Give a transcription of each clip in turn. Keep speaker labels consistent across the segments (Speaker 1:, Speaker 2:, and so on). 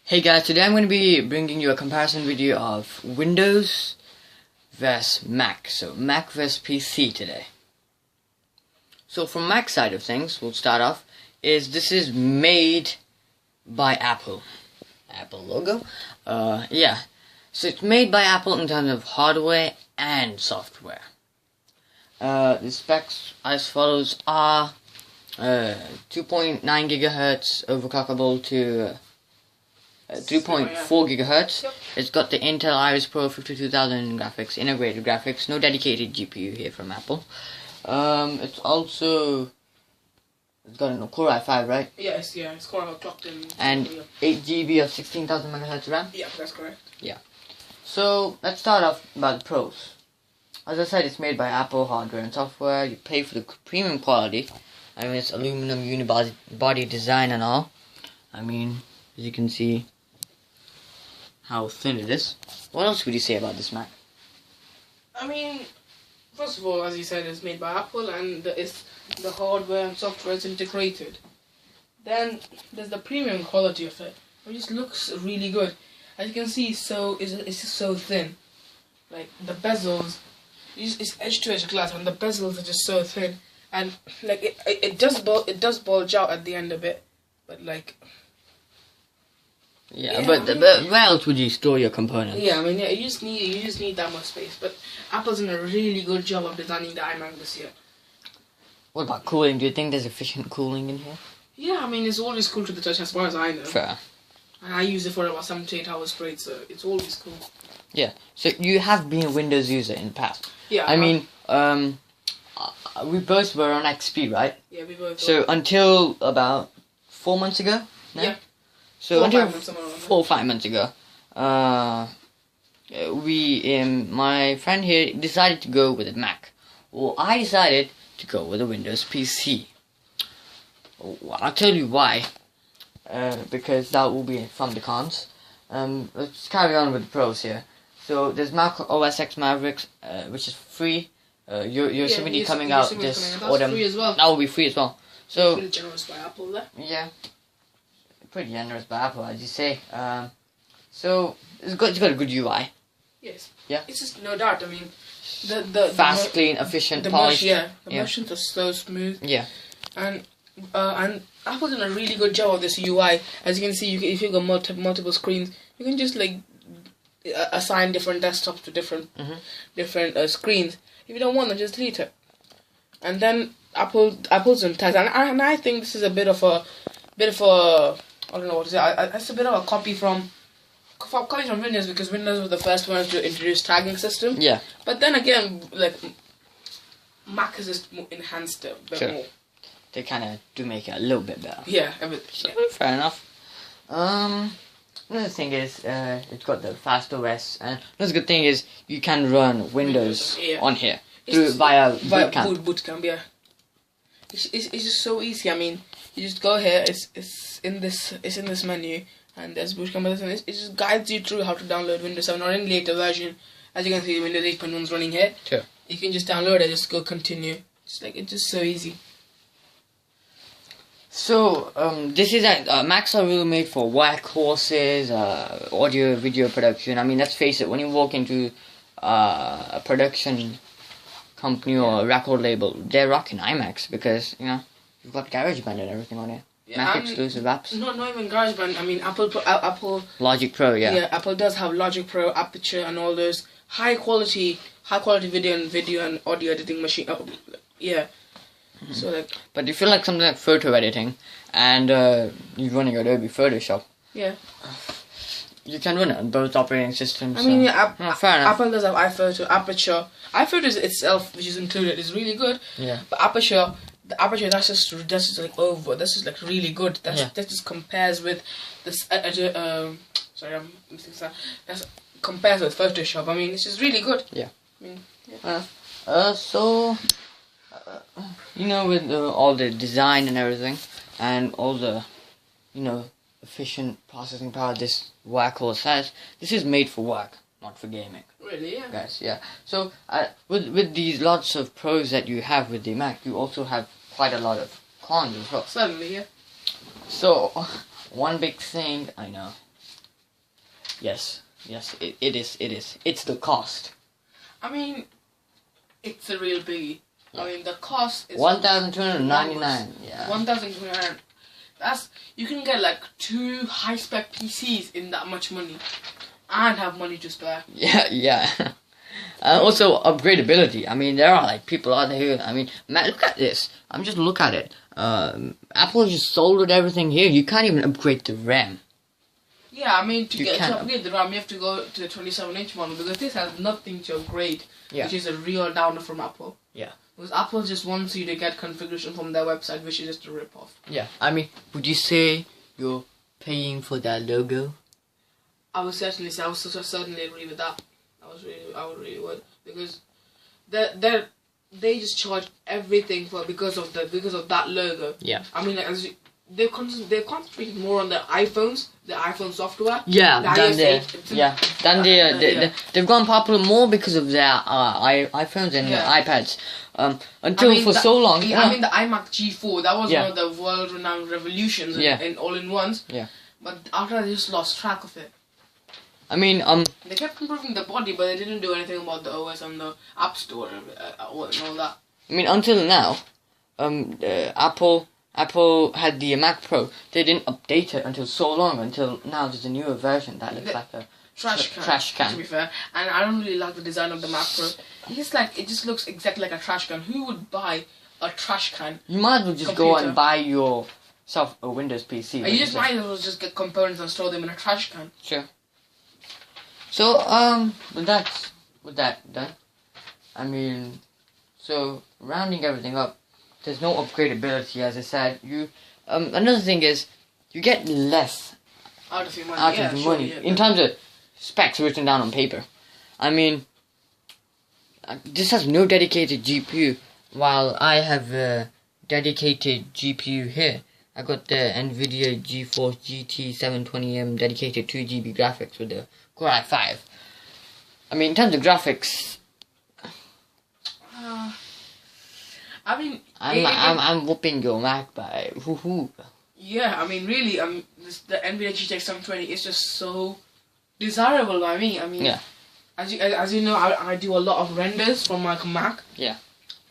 Speaker 1: Hey guys, today I'm going to be bringing you a comparison video of Windows vs Mac. So Mac vs PC today. So from Mac side of things, we'll start off, this is made by Apple. Apple logo. Yeah. So it's made by Apple in terms of hardware and software. The specs as follows are 2.9 gigahertz overclockable to 3.4 gigahertz.
Speaker 2: Yep.
Speaker 1: It's got the Intel Iris Pro 52000 graphics, integrated graphics, no dedicated GPU here from Apple. It's got a Core i5, right?
Speaker 2: Yes, yeah, it's Core clocked in.
Speaker 1: And 8 GB of 16,000 megahertz RAM?
Speaker 2: Yeah, that's correct.
Speaker 1: Yeah. So, let's start off about the pros. As I said, it's made by Apple hardware and software. You pay for the premium quality. I mean, it's aluminum unibody design and all. I mean, as you can see how thin it is. What else would you say about this Mac?
Speaker 2: I mean, first of all, as you said, it's made by Apple and the hardware and software is integrated. Then there's the premium quality of it. It just looks really good. As you can see, it's just so thin. Like the bezels, it's edge-to-edge glass, and the bezels are just so thin. And like it does bulge out at the end a bit, but like.
Speaker 1: Yeah, but where else would you store your components?
Speaker 2: Yeah, I mean, yeah, you just need that much space. But Apple's done a really good job of designing the iMac this year.
Speaker 1: What about cooling? Do you think there's efficient cooling in here?
Speaker 2: Yeah, I mean, it's always cool to the touch as far as I know.
Speaker 1: Fair.
Speaker 2: And I use it for about 7 to 8 hours straight, so it's always cool.
Speaker 1: Yeah. So you have been a Windows user in the past.
Speaker 2: Yeah.
Speaker 1: I mean, we both were on XP, right?
Speaker 2: Yeah, we both.
Speaker 1: So until about 4 months ago. No?
Speaker 2: Yeah.
Speaker 1: So
Speaker 2: 4 or
Speaker 1: until
Speaker 2: 5 months, somewhere around there.
Speaker 1: 4 or 5 months ago, my friend here decided to go with a Mac. Well, I decided to go with a Windows PC. I'll tell you why. Because that will be from the cons. Let's carry on with the pros here. So there's Mac OS X Mavericks, which is free. Yosemite coming out this autumn.
Speaker 2: Free as well.
Speaker 1: That will be free as well. So
Speaker 2: Pretty generous by Apple there.
Speaker 1: yeah, pretty generous by Apple, as you say. So it's got a good UI.
Speaker 2: Yes.
Speaker 1: Yeah.
Speaker 2: It's just no doubt. I mean, the
Speaker 1: Fast, clean, efficient,
Speaker 2: the
Speaker 1: polished.
Speaker 2: the motions are so smooth.
Speaker 1: Yeah.
Speaker 2: And Apple's done a really good job of this UI. As you can see, if you've got multiple screens, you can just like assign different desktops to different screens. If you don't want them, just delete it. And then Apple's done tags, and I think this is a bit of a I don't know what to say. It's a bit of a copy from Windows, because Windows was the first one to introduce tagging system.
Speaker 1: Yeah.
Speaker 2: But then again, like Mac has just enhanced it a bit more.
Speaker 1: They kind of do make it a little bit better.
Speaker 2: Yeah,
Speaker 1: So, fair enough. Another thing is, it's got the fast OS, and another good thing is you can run Windows on here via Boot Camp.
Speaker 2: Boot Camp, yeah. It's just so easy. I mean, you just go here. It's in this menu, and there's Boot Camp. It just guides you through how to download Windows 7 or any later version. As you can see, Windows 8.1 is running here.
Speaker 1: Sure.
Speaker 2: You can just download it. Just go continue. It's just so easy.
Speaker 1: So, this is Macs are really made for workhorses, audio, video production. I mean, let's face it, when you walk into a production company or a record label, they're rocking iMacs because, you know, you've got GarageBand and everything on it.
Speaker 2: Yeah,
Speaker 1: Mac exclusive apps.
Speaker 2: Not even GarageBand. I mean, Apple.
Speaker 1: Logic Pro, yeah.
Speaker 2: Yeah, Apple does have Logic Pro, Aperture, and all those high quality video and audio editing machine. Yeah. So like,
Speaker 1: but you feel like something like photo editing, and you're running Adobe Photoshop.
Speaker 2: Yeah.
Speaker 1: You can run it on both operating systems.
Speaker 2: I mean, yeah,
Speaker 1: fair enough.
Speaker 2: Apple does have iPhoto, Aperture. Aperture itself, which is included, is really good.
Speaker 1: Yeah.
Speaker 2: But Aperture, that's just like over. That's just like really good. That just compares with this. Sorry, I'm missing that. That compares with Photoshop. I mean, it's just really good.
Speaker 1: Yeah.
Speaker 2: I mean, yeah.
Speaker 1: So. You know, with all the design and everything, and all the, you know, efficient processing power this workhorse has, this is made for work, not for gaming.
Speaker 2: Really, yeah.
Speaker 1: Guys, yeah. So, with these lots of pros that you have with the Mac, you also have quite a lot of cons as well.
Speaker 2: Certainly, yeah.
Speaker 1: So, one big thing, I know, Yes, it is. It's the cost.
Speaker 2: I mean, it's a real biggie. I mean, the cost is
Speaker 1: 1,299. Yeah.
Speaker 2: 1,200. That's, you can get like 2 high spec PCs in that much money, and have money to spare.
Speaker 1: Yeah. Also upgradability. I mean, there are like people out there who, I mean, man, look at this. I'm just look at it. Apple just soldered everything here. You can't even upgrade the RAM.
Speaker 2: Yeah, I mean, to upgrade the RAM, you have to go to the 27-inch model, because this has nothing to upgrade, which is a real downer from Apple.
Speaker 1: Yeah.
Speaker 2: Because Apple just wants you to get configuration from their website, which is just a rip-off.
Speaker 1: Yeah. I mean, would you say you're paying for that logo?
Speaker 2: I would certainly say, I would certainly agree with that. I would really would, because they just charge everything because of that logo.
Speaker 1: Yeah.
Speaker 2: I mean, like, they're concentrating more on the iPhones, the iPhone software.
Speaker 1: Yeah, they've gone popular more because of their iPhones and iPads. Until so long.
Speaker 2: I mean, the iMac G4, that was one of the world-renowned revolutions in all-in-ones.
Speaker 1: Yeah.
Speaker 2: But after that, they just lost track of it.
Speaker 1: I mean,
Speaker 2: they kept improving the body, but they didn't do anything about the OS and the App Store and all that.
Speaker 1: I mean, until now, Apple had the Mac Pro. They didn't update it until so long. Until now, there's a newer version that looks like a trash can.
Speaker 2: To be fair, and I don't really like the design of the Mac Pro. It just looks exactly like a trash can. Who would buy a trash can?
Speaker 1: You might as well just go and buy yourself a Windows PC.
Speaker 2: You just might as well just get components and store them in a trash can.
Speaker 1: Sure. So, with that done, I mean, so rounding everything up, there's no upgradability, as I said. Another thing is, you get less
Speaker 2: out of your money.
Speaker 1: In terms of specs written down on paper. I mean, this has no dedicated GPU, while I have a dedicated GPU here. I got the NVIDIA GeForce GT 720M dedicated 2GB graphics with the Core i5. I mean, in terms of graphics, I'm whooping your Mac by whoo.
Speaker 2: Yeah, I mean, really, the NVIDIA GTX 720 is just so desirable by me. I mean, as you know, I do a lot of renders from my Mac.
Speaker 1: Yeah.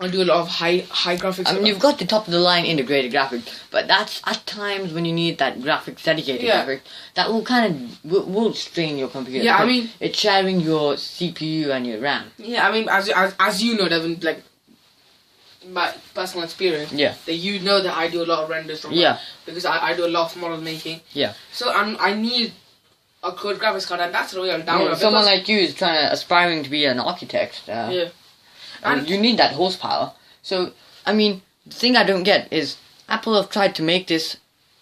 Speaker 2: I do a lot of high graphics.
Speaker 1: I mean, you've got the top of the line integrated graphics, but that's at times when you need that graphics dedicated graphics that will kind of will strain your computer.
Speaker 2: Yeah, I mean,
Speaker 1: it's sharing your CPU and your RAM.
Speaker 2: Yeah, I mean, as you know, Devin, like my personal experience.
Speaker 1: Yeah.
Speaker 2: That you know that I do a lot of renders from because I do a lot of model making.
Speaker 1: Yeah.
Speaker 2: So I need a good graphics card, and that's a real downer.
Speaker 1: Someone like you is aspiring to be an architect. And you need that horsepower. So, I mean, the thing I don't get is Apple have tried to make this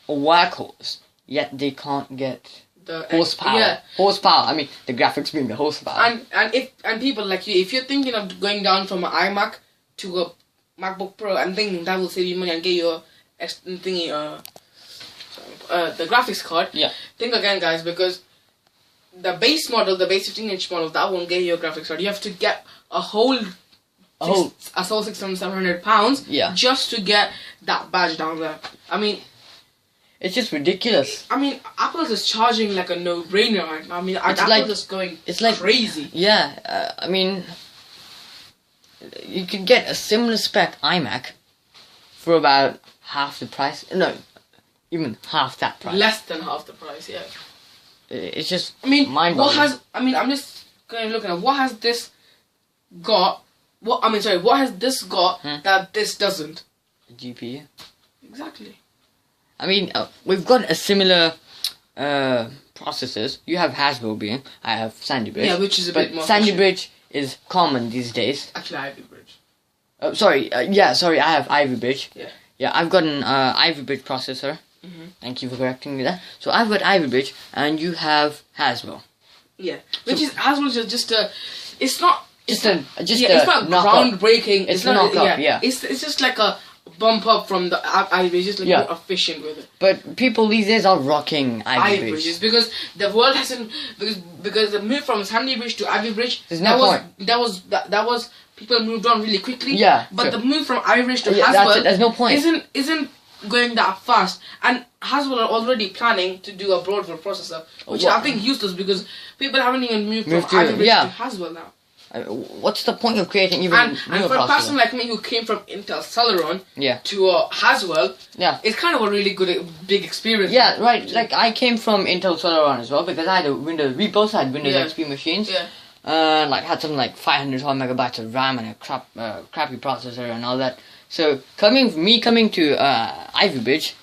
Speaker 1: a workhorse, yet they can't get the horsepower. Horsepower. I mean, the graphics being the horsepower.
Speaker 2: And people like you, if you're thinking of going down from an iMac to a MacBook Pro and thinking that will save you money and get your the graphics card.
Speaker 1: Yeah.
Speaker 2: Think again, guys, because the base model, the base 15-inch model, that won't get you a graphics card. You have to get a whole £600-700 just to get that badge down there. I mean,
Speaker 1: it's just ridiculous.
Speaker 2: I mean, Apple's is charging like a no-brainer right now. I mean, Apple's is going crazy.
Speaker 1: Yeah, I mean, you could get a similar spec iMac for about half the price. No, even half that price.
Speaker 2: Less than half the price, yeah.
Speaker 1: It's just
Speaker 2: mind-boggling. I'm just going looking at what has this got. What has this got that this doesn't?
Speaker 1: A GPU.
Speaker 2: Exactly.
Speaker 1: I mean, we've got a similar processors. You have Haswell being, I have Sandy Bridge.
Speaker 2: Yeah, which is a bit more.
Speaker 1: Sandy Bridge is common these days.
Speaker 2: Actually, Ivy Bridge.
Speaker 1: I have Ivy Bridge.
Speaker 2: Yeah.
Speaker 1: Yeah, I've got an Ivy Bridge processor.
Speaker 2: Mm-hmm.
Speaker 1: Thank you for correcting me there. So I've got Ivy Bridge, and you have Haswell.
Speaker 2: Yeah, Haswell is just a. It's not.
Speaker 1: It's
Speaker 2: not groundbreaking.
Speaker 1: It's not knock-up. Yeah.
Speaker 2: It's just like a bump up from the Ivy Bridge. Just more efficient with it.
Speaker 1: But people these days are rocking Ivy
Speaker 2: Bridges because the world hasn't because the move from Sandy Bridge to Ivy Bridge.
Speaker 1: There's no point.
Speaker 2: That was people moved on really quickly.
Speaker 1: Yeah.
Speaker 2: But the move from Ivy Bridge to Haswell.
Speaker 1: There's no point.
Speaker 2: Isn't going that fast. And Haswell are already planning to do a Broadwell processor, which I think is useless because people haven't even moved from Ivy Bridge to Haswell now.
Speaker 1: What's the point of creating even
Speaker 2: and
Speaker 1: newer
Speaker 2: for a
Speaker 1: processor?
Speaker 2: person like me who came from Intel Celeron
Speaker 1: Yeah.
Speaker 2: to Haswell,
Speaker 1: Yeah.
Speaker 2: it's kind of a really good, big experience.
Speaker 1: Yeah, right. Like I came from Intel Celeron as well because I had a Windows. We both had Windows
Speaker 2: Yeah.
Speaker 1: XP machines.
Speaker 2: Yeah.
Speaker 1: Like had something like 512 megabytes of RAM and a crappy processor and all that. So coming to Ivy Bridge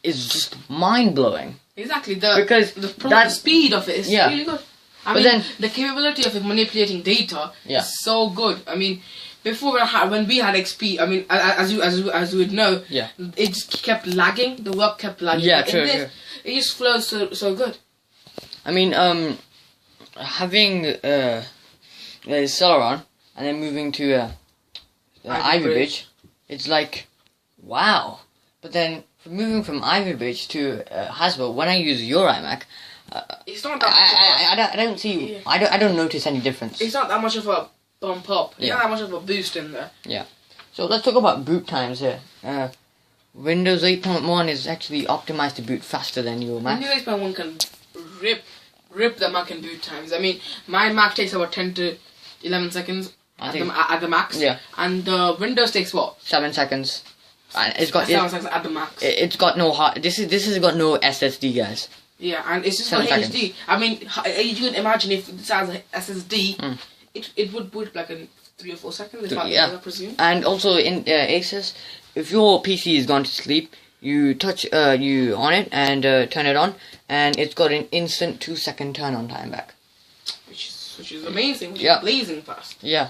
Speaker 1: is just mind blowing.
Speaker 2: Exactly.
Speaker 1: Because
Speaker 2: the speed of it is
Speaker 1: Yeah.
Speaker 2: really good. I
Speaker 1: But
Speaker 2: mean,
Speaker 1: then-
Speaker 2: the capability of it manipulating data
Speaker 1: Yeah.
Speaker 2: is so good. I mean, before when we had XP, I mean, as you would know,
Speaker 1: Yeah.
Speaker 2: it just kept lagging. The work kept lagging.
Speaker 1: Yeah,
Speaker 2: But
Speaker 1: true,
Speaker 2: in this,
Speaker 1: true.
Speaker 2: it just flows so good.
Speaker 1: I mean, having Celeron and then moving to Ivy Bridge, it's like, wow. But then moving from Ivy Bridge to Haswell, when I use your iMac,
Speaker 2: It's not that
Speaker 1: I don't see,
Speaker 2: Yeah.
Speaker 1: I don't notice any difference.
Speaker 2: it's not that much of a bump up. It's
Speaker 1: Yeah.
Speaker 2: not that much of a boost in there.
Speaker 1: So let's talk about boot times here. Windows 8.1 is actually optimized to boot faster than your Mac.
Speaker 2: Windows 8.1 can rip the Mac in boot times. I mean, my Mac takes about 10 to 11 seconds at the max.
Speaker 1: Yeah.
Speaker 2: And Windows takes what?
Speaker 1: 7 seconds. And it's got
Speaker 2: 7 seconds at the max.
Speaker 1: it's got no hard. This has got no SSD, guys.
Speaker 2: Yeah, and it's just
Speaker 1: 7
Speaker 2: for
Speaker 1: seconds.
Speaker 2: HD. I mean, you can imagine if this has a SSD, it would boot like in 3 or 4 seconds, I presume.
Speaker 1: And also in Asus, if your PC is gone to sleep, you touch you on it and turn it on, and it's got an instant 2-second turn on time back.
Speaker 2: Which is amazing. Which
Speaker 1: Yeah.
Speaker 2: is blazing fast.
Speaker 1: Yeah.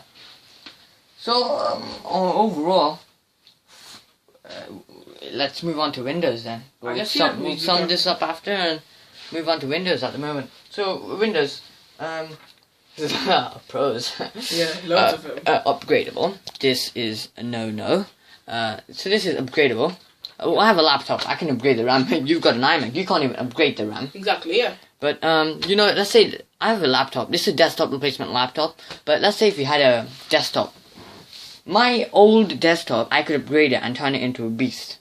Speaker 1: So overall, let's move on to Windows then.
Speaker 2: I guess,
Speaker 1: We'll sum this up after and move on to Windows at the moment. So Windows, pros.
Speaker 2: Yeah, loads of them.
Speaker 1: Upgradable. This is a no. So this is upgradable. I have a laptop. I can upgrade the RAM. You've got an iMac. You can't even upgrade the RAM.
Speaker 2: Exactly, yeah.
Speaker 1: But let's say I have a laptop. This is a desktop replacement laptop. But let's say if you had a desktop. My old desktop, I could upgrade it and turn it into a beast.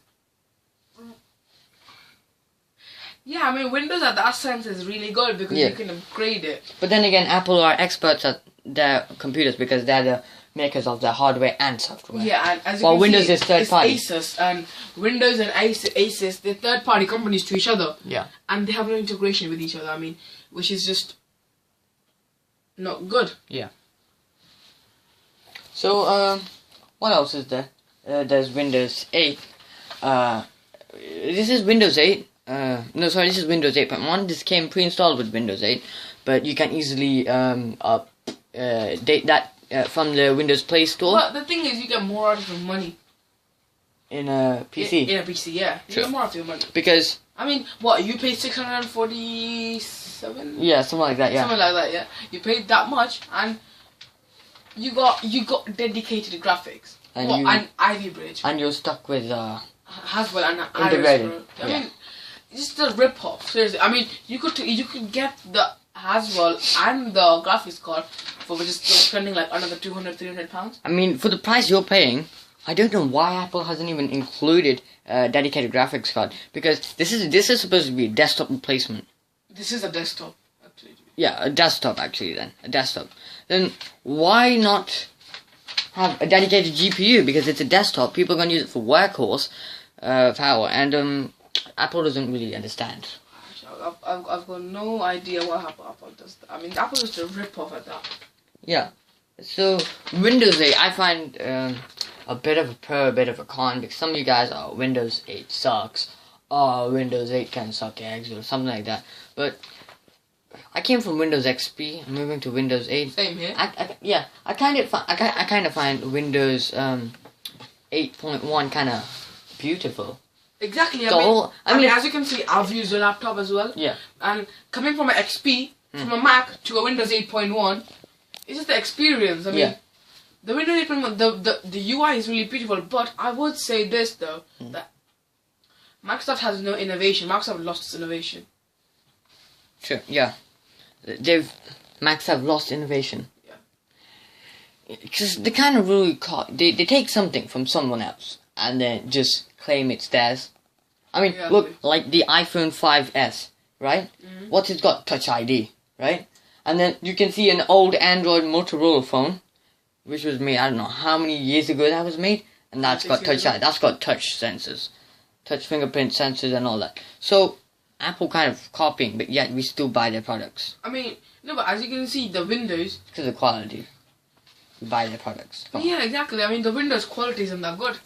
Speaker 2: Yeah, I mean, Windows at that sense is really good because
Speaker 1: Yeah.
Speaker 2: you can upgrade it.
Speaker 1: But then again, Apple are experts at their computers because they're the makers of the hardware and software.
Speaker 2: Yeah, and as you
Speaker 1: While
Speaker 2: can
Speaker 1: Windows
Speaker 2: see,
Speaker 1: is third
Speaker 2: it's
Speaker 1: party.
Speaker 2: Asus, and Windows and Asus, they're third party companies to each other.
Speaker 1: Yeah.
Speaker 2: And they have no integration with each other, I mean, which is just not good.
Speaker 1: Yeah. So, what else is there? There's Windows 8. This is Windows 8. This is Windows 8.1. This came pre-installed with Windows 8, but you can easily update that from the Windows Play Store
Speaker 2: But the thing is, you get more out of your money.
Speaker 1: in a PC.
Speaker 2: In a PC, yeah. You
Speaker 1: Sure.
Speaker 2: get more out of your money.
Speaker 1: Because,
Speaker 2: I mean, what, you paid 647?
Speaker 1: yeah, something like that, yeah.
Speaker 2: Something like that, yeah. You paid that much, and you got dedicated graphics.
Speaker 1: And
Speaker 2: And Ivy Bridge.
Speaker 1: And you're stuck with,
Speaker 2: Haswell and
Speaker 1: Integrated,
Speaker 2: Iris, bro. I
Speaker 1: yeah.
Speaker 2: mean, it's just a rip-off. Seriously, I mean, you could get the Haswell and the graphics card for just spending like another 200-300 pounds.
Speaker 1: I mean, for the price you're paying, I don't know why Apple hasn't even included a dedicated graphics card, because this is supposed to be a desktop replacement.
Speaker 2: This is a desktop, actually.
Speaker 1: Yeah, a desktop actually then. A desktop. Then why not have a dedicated GPU? Because it's a desktop, people are going to use it for workhorse power, and Apple doesn't really understand.
Speaker 2: I've got no idea what Apple does. I mean, Apple is just a rip-off at that.
Speaker 1: Yeah. So, Windows 8, I find a bit of a pro, a bit of a con, because some of you guys, Windows 8 sucks. Windows 8 can suck eggs, or something like that. But I came from Windows XP, I'm moving to Windows 8.
Speaker 2: Same here.
Speaker 1: I kind of find Windows 8.1 kind of beautiful.
Speaker 2: Exactly.
Speaker 1: I mean,
Speaker 2: as you can see, I've used a laptop as well.
Speaker 1: Yeah.
Speaker 2: And coming from an XP, from a Mac to a Windows 8.1, it's just the experience. I mean,
Speaker 1: Yeah.
Speaker 2: the Windows 8.1, the UI is really beautiful. But I would say this though, that Microsoft has no innovation. Microsoft lost its innovation.
Speaker 1: Sure, yeah. Macs have lost innovation.
Speaker 2: Yeah.
Speaker 1: Because they kind of really they take something from someone else and then just claim it's theirs. I mean,
Speaker 2: Yeah,
Speaker 1: look, like the iPhone 5S, right? What's it got? Touch ID, right? And then you can see an old Android Motorola phone, which was made, I don't know how many years ago that was made, and that's got touch ID. That's got touch sensors, touch fingerprint sensors and all that. So Apple kind of copying, but yet we still buy their products.
Speaker 2: I mean, no, but as you can see, the Windows.
Speaker 1: Because of quality. We buy their products.
Speaker 2: Yeah, exactly. I mean, the Windows quality isn't that good.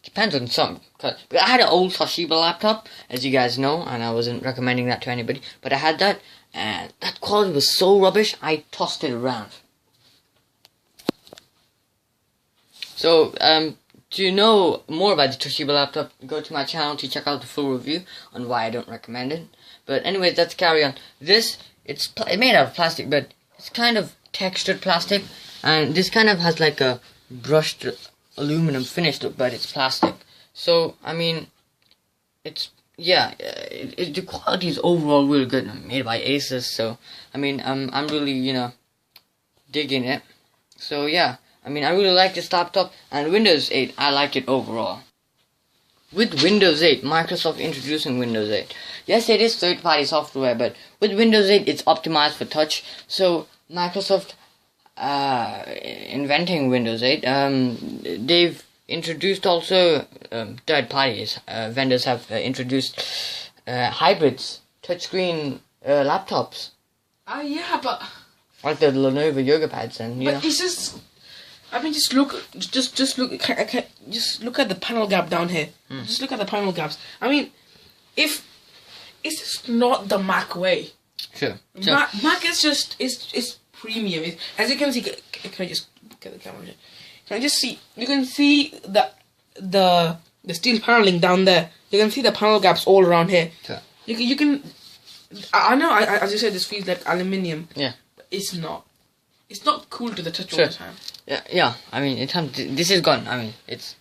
Speaker 1: Depends on some. But I had an old Toshiba laptop, as you guys know, and I wasn't recommending that to anybody. But I had that, and that quality was so rubbish, I tossed it around. So, to know more about the Toshiba laptop, go to my channel to check out the full review on why I don't recommend it. But anyways, let's carry on. This, it's made out of plastic, but it's kind of textured plastic, and this kind of has like a brushed aluminum finish look, but it's plastic. So, I mean, it's, yeah, the quality is overall really good. Made by Asus, so, I mean, I'm really, you know, digging it. So, yeah. I mean, I really like this laptop, and Windows 8, I like it overall. With Windows 8, Microsoft introducing Windows 8. Yes, it is third-party software, but with Windows 8, it's optimized for touch. So, Microsoft, inventing Windows 8, they've introduced also, third parties, vendors have introduced hybrids, touchscreen laptops.
Speaker 2: Yeah, but...
Speaker 1: Like the Lenovo Yoga Pads, and, you know.
Speaker 2: It's just... I mean, just look at the panel gap down here. Just look at the panel gaps. I mean, if it's just not the Mac way.
Speaker 1: Sure.
Speaker 2: Mac is just it's premium. As you can see, can I just get the camera here? Can I just see? You can see the steel paneling down there. You can see the panel gaps all around here.
Speaker 1: Sure.
Speaker 2: You can. I know. As you said, this feels like aluminium.
Speaker 1: Yeah.
Speaker 2: But it's not. It's not cool to the touch all
Speaker 1: Sure.
Speaker 2: the time.
Speaker 1: Yeah. I mean, this is gone. I mean, it's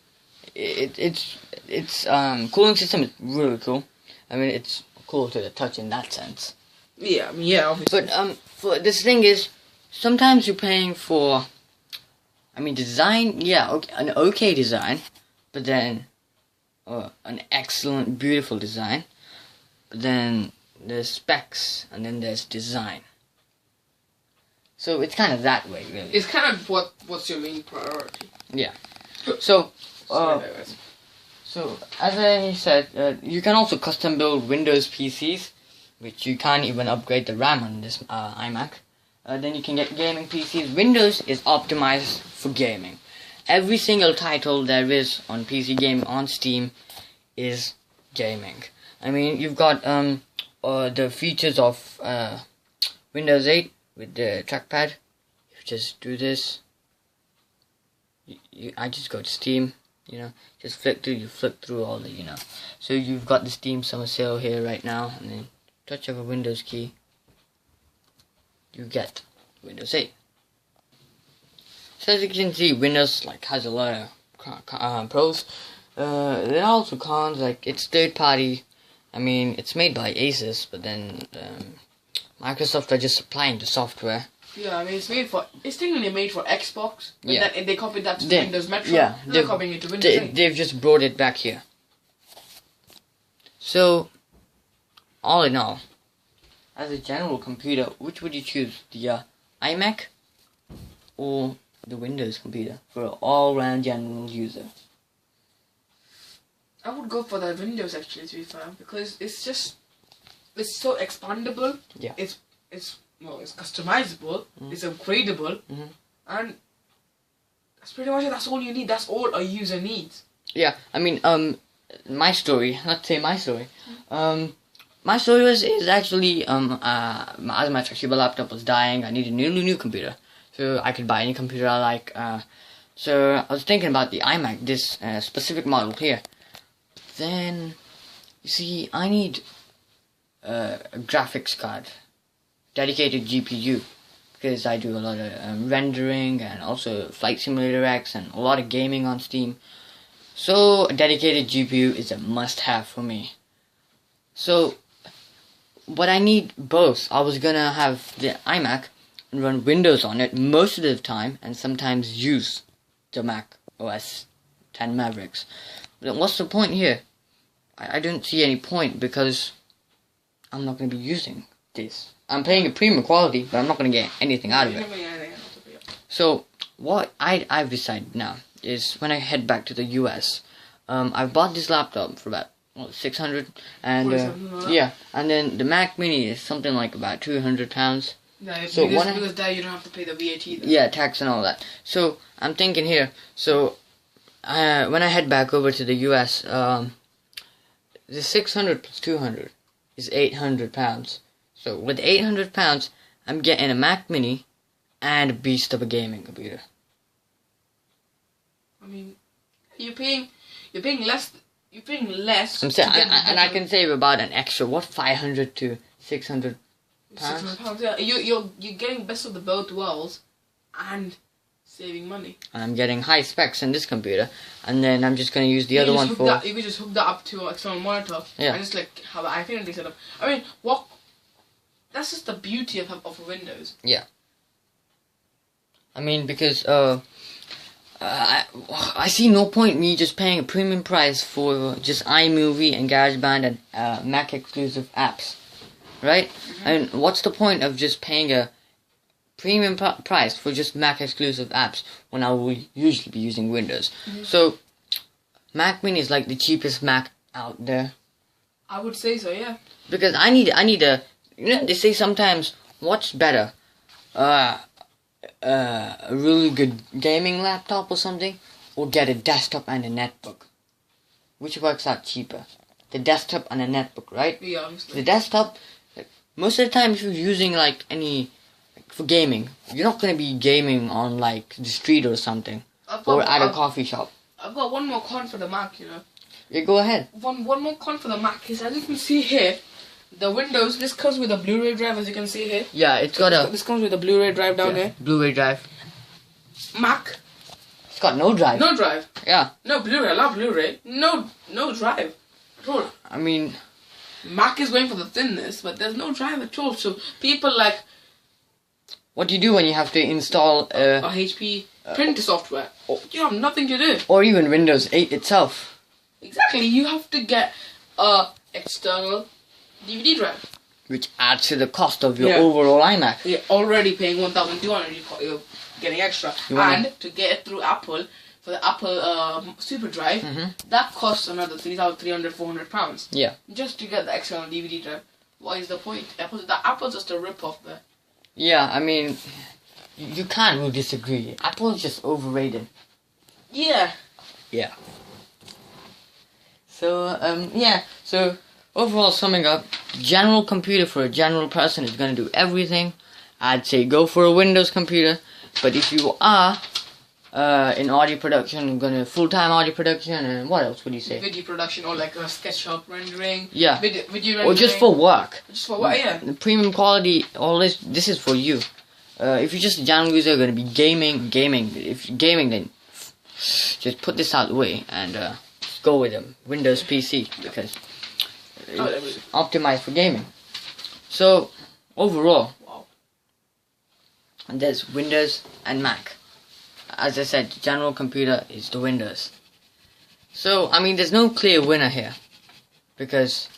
Speaker 1: cooling system is really cool. I mean, it's cool to the touch in that sense.
Speaker 2: Yeah. I mean, yeah. Obviously.
Speaker 1: But for this thing is, sometimes you're paying for, I mean, design. Yeah, okay, an okay design, but then an excellent, beautiful design. But then there's specs, and then there's design. So it's kind of that way, really.
Speaker 2: It's kind of what's your main priority.
Speaker 1: Yeah. So, so as I said, you can also custom build Windows PCs, which you can't even upgrade the RAM on this iMac. Then you can get gaming PCs. Windows is optimized for gaming. Every single title there is on PC gaming on Steam is gaming. I mean, you've got the features of Windows 8 with the trackpad. You just do this. I just go to Steam, you know, just flip through all the, you know. So you've got the Steam Summer Sale here right now, and then touch of a Windows key, you get Windows 8. So as you can see, Windows has a lot of pros. There are also cons, like it's third party. I mean, it's made by Asus, but then Microsoft are just supplying the software.
Speaker 2: Yeah, I mean, it's technically made for Xbox, but
Speaker 1: Yeah.
Speaker 2: then they copied that to Windows Metro.
Speaker 1: Yeah,
Speaker 2: They're copying it to Windows 8.
Speaker 1: They've just brought it back here. So, all in all, as a general computer, which would you choose? The iMac or the Windows computer for an all-round general user?
Speaker 2: I would go for the Windows actually, to be fair, because it's so expandable.
Speaker 1: Yeah.
Speaker 2: It's customizable. It's upgradable, and that's pretty much it. That's all you need. That's all a user needs.
Speaker 1: Yeah, I mean, my story. Let's say my story. My story is actually as my Toshiba laptop was dying, I needed a new computer, so I could buy any computer I like. So I was thinking about the iMac, this specific model here. Then, you see, I need a graphics card, dedicated GPU, because I do a lot of rendering and also Flight Simulator X and a lot of gaming on Steam. So a dedicated GPU is a must-have for me. So, but I need both. I was gonna have the iMac and run Windows on it most of the time, and sometimes use the Mac OS 10 Mavericks. But what's the point here? I don't see any point because I'm not going to be using this. I'm paying a premium quality, but I'm not going to get anything out of it. So what I've decided now is when I head back to the US, I've bought this laptop for about $600, and yeah, and then the Mac Mini is something like about £200.
Speaker 2: Yeah,
Speaker 1: so
Speaker 2: because that you don't have to pay the VAT. Then.
Speaker 1: Yeah, tax and all that. So I'm thinking here. So when I head back over to the US, the 600 plus 200 is £800. So with £800, I'm getting a Mac Mini and a beast of a gaming computer.
Speaker 2: I mean, you're paying less. You're paying less.
Speaker 1: I'm saying, and I can save about an extra $500 to £600.
Speaker 2: £600, yeah. You're getting best of the both worlds, and saving money.
Speaker 1: And I'm getting high specs in this computer, and then I'm just gonna use the other one for.
Speaker 2: You could just hook that up to an external monitor,
Speaker 1: yeah,
Speaker 2: and just like have an infinity setup. I mean, what? That's just the beauty of Windows.
Speaker 1: Yeah. I mean, because I see no point me just paying a premium price for just iMovie and GarageBand and Mac exclusive apps, right? And what's the point of just paying a premium price for just Mac exclusive apps when I will usually be using Windows? So Mac Mini is like the cheapest Mac out there.
Speaker 2: I would say so, yeah.
Speaker 1: Because I need a, you know, they say sometimes what's better, a really good gaming laptop or something, or get a desktop and a netbook. Which works out cheaper? The desktop and a netbook, right?
Speaker 2: Yeah, obviously.
Speaker 1: The desktop, most of the time if you're using like for gaming, you're not going to be gaming on like the street or something, or at a coffee shop.
Speaker 2: I've got one more con for the Mac, you know.
Speaker 1: Yeah, go ahead.
Speaker 2: One more con for the Mac is, as you can see here, the Windows, this comes with a Blu-ray drive, as you can see here.
Speaker 1: Yeah, it's got a...
Speaker 2: This comes with a Blu-ray drive down here.
Speaker 1: Blu-ray drive.
Speaker 2: Mac.
Speaker 1: It's got no drive.
Speaker 2: No drive.
Speaker 1: Yeah.
Speaker 2: No Blu-ray, I love Blu-ray. No drive at all.
Speaker 1: I mean...
Speaker 2: Mac is going for the thinness, but there's no drive at all. So people like...
Speaker 1: What do you do when you have to install
Speaker 2: a HP printer software? You have nothing to do.
Speaker 1: Or even Windows 8 itself.
Speaker 2: Exactly, you have to get a external DVD drive,
Speaker 1: which adds to the cost of your overall iMac.
Speaker 2: You're already paying $1,200. You're getting extra, and to get it through Apple for the Apple Super Drive, that costs another £300-400.
Speaker 1: Yeah,
Speaker 2: just to get the external DVD drive. What is the point? Apple's just a rip-off there.
Speaker 1: Yeah, I mean, you can't really disagree. Apple's just overrated.
Speaker 2: Yeah.
Speaker 1: Yeah. So, yeah, so overall summing up, general computer for a general person is going to do everything. I'd say go for a Windows computer, but if you are in audio production, going to full-time audio production, and what else would you say?
Speaker 2: Video production, or like a SketchUp rendering.
Speaker 1: Yeah.
Speaker 2: Video rendering.
Speaker 1: Or just for work.
Speaker 2: Just for work, yeah.
Speaker 1: The premium quality, all this is for you. If you're just a general user, going to be gaming. If you're gaming, then just put this out the way and go with them. Windows PC, because it's optimized for gaming. So overall, there's Windows and Mac. As I said, general computer is the Windows. So I mean, there's no clear winner here, because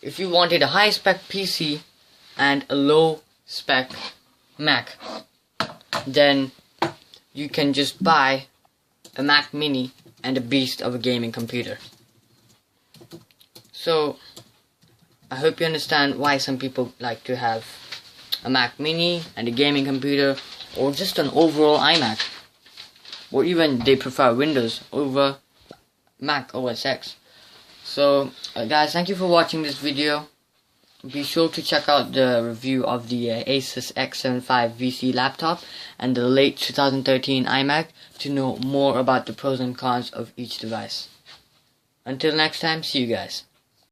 Speaker 1: if you wanted a high spec PC and a low spec Mac, then you can just buy a Mac Mini and a beast of a gaming computer. So I hope you understand why some people like to have a Mac Mini and a gaming computer, or just an overall iMac, or even they prefer Windows over Mac OS X. So guys, thank you for watching this video. Be sure to check out the review of the Asus X75 VC laptop and the late 2013 iMac to know more about the pros and cons of each device. Until next time, see you guys.